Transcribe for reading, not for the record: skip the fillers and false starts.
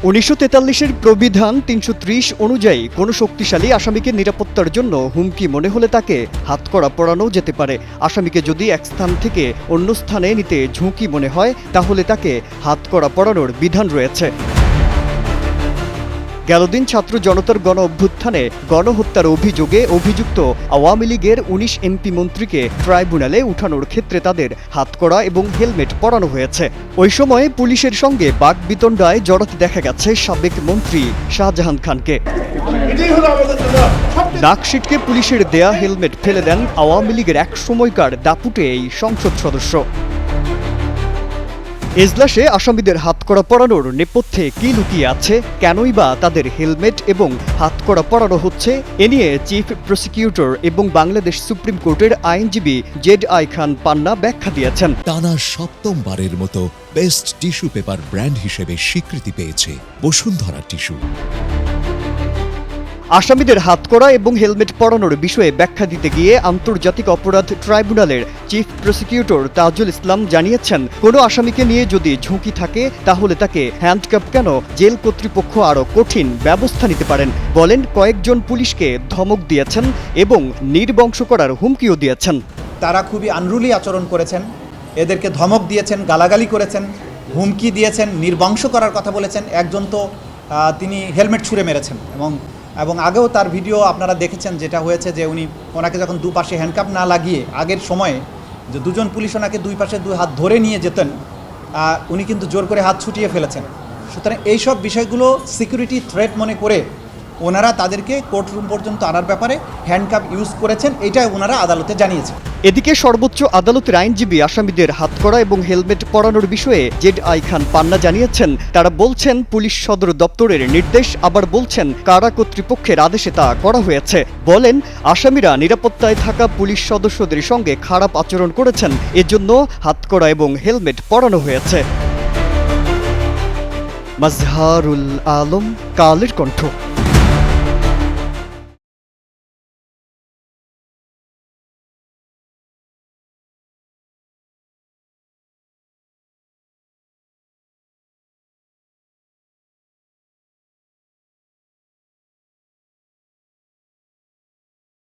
1943-এর প্রবিধান 330 অনুযায়ী কোনো শক্তিশালী আসামিকে নিরাপত্তার জন্য হুমকি মনে হলে তাকে হাতকড়া পরানো যেতে পারে। আসামিকে যদি এক স্থান থেকে অন্য স্থানে নিতে ঝুঁকি মনে হয় তাহলে তাকে হাতকড়া পরানোর বিধান রয়েছে। গেলদিন ছাত্র জনতার গণ অভ্যুত্থানে গণহত্যার অভিযোগে অভিযুক্ত আওয়ামী লীগের 19 এমপি মন্ত্রীকে ট্রাইব্যুনালে উঠানোর ক্ষেত্রে তাদের হাতকড়া এবং হেলমেট পরানো হয়েছে। ওই সময় পুলিশের সঙ্গে বাকবিতণ্ডায় জড়াতে দেখা গেছে সাবেক মন্ত্রী শাহজাহান খানকে। নাক সিটকে পুলিশের দেয়া হেলমেট ফেলে দেন আওয়ামী লীগের এক সময়কার দাপুটে এই সংসদ সদস্য। এজলাসে আসামিদের হাতকড়া পরানোর নেপথ্যে কি লুকিয়ে আছে, কেনই বা তাদের হেলমেট এবং হাতকড়া পরানো হচ্ছে, এ নিয়ে চিফ প্রসিকিউটর এবং বাংলাদেশ সুপ্রিম কোর্টের আইনজীবী জেড.আই খান পান্না ব্যাখ্যা দিয়েছেন। টানা সপ্তমবারের মতো বেস্ট টিস্যু পেপার ব্র্যান্ড হিসেবে স্বীকৃতি পেয়েছে বসুন্ধরা টিস্যু। আসামিদের হাতকড়া এবং হেলমেট পরানোর বিষয়ে ব্যাখ্যা দিতে গিয়ে আন্তর্জাতিক অপরাধ ট্রাইব্যুনালের চিফ প্রসিকিউটর তাজুল ইসলাম জানিয়েছেন, কোনো আসামিকে নিয়ে যদি ঝুঁকি থাকে তাহলে তাকে হ্যান্ডকাপ কেন, জেল কর্তৃপক্ষ আরও কঠিন ব্যবস্থা নিতে পারেন। বলেন, কয়েকজন পুলিশকে ধমক দিয়েছেন এবং নির্বংশ করার হুমকিও দিয়েছেন। তারা খুবই আনরুলি আচরণ করেছেন, এদেরকে ধমক দিয়েছেন, গালাগালি করেছেন, হুমকি দিয়েছেন, নির্বংশ করার কথা বলেছেন। একজন তো তিনি হেলমেট ছুঁড়ে মেরেছেন এবং আগেও তার ভিডিও আপনারা দেখেছেন, যেটা হয়েছে যে ওনাকে যখন দুপাশে হ্যান্ডকাপ না লাগিয়ে আগের সময়ে যে দুজন পুলিশ ওনাকে দুই পাশে দুই হাত ধরে নিয়ে যেতেন, উনি কিন্তু জোর করে হাত ছুটিয়ে ফেলেছেন। সুতরাং এইসব বিষয়গুলো সিকিউরিটি থ্রেট মনে করে ওনারা তাদেরকে কোর্টরুম পর্যন্ত আনার ব্যাপারে হ্যান্ডকাপ ইউজ করেছেন, এটাই ওনারা আদালতে জানিয়েছেন। এদিকে সর্বোচ্চ আদালতের আইনজীবী আসামিদের হাতকড়া এবং হেলমেট পরানোর বিষয়ে জেড.আই খান পান্না জানিয়েছেন, তারা বলছেন পুলিশ সদর দপ্তরের নির্দেশ, আবার বলছেন কারা কর্তৃপক্ষের আদেশে তা করা হয়েছে। বলেন, আসামিরা নিরাপত্তায় থাকা পুলিশ সদস্যদের সঙ্গে খারাপ আচরণ করেছেন, এজন্য হাতকড়া এবং হেলমেট পরানো হয়েছে। মাজহারুল আলম, কালের কণ্ঠ।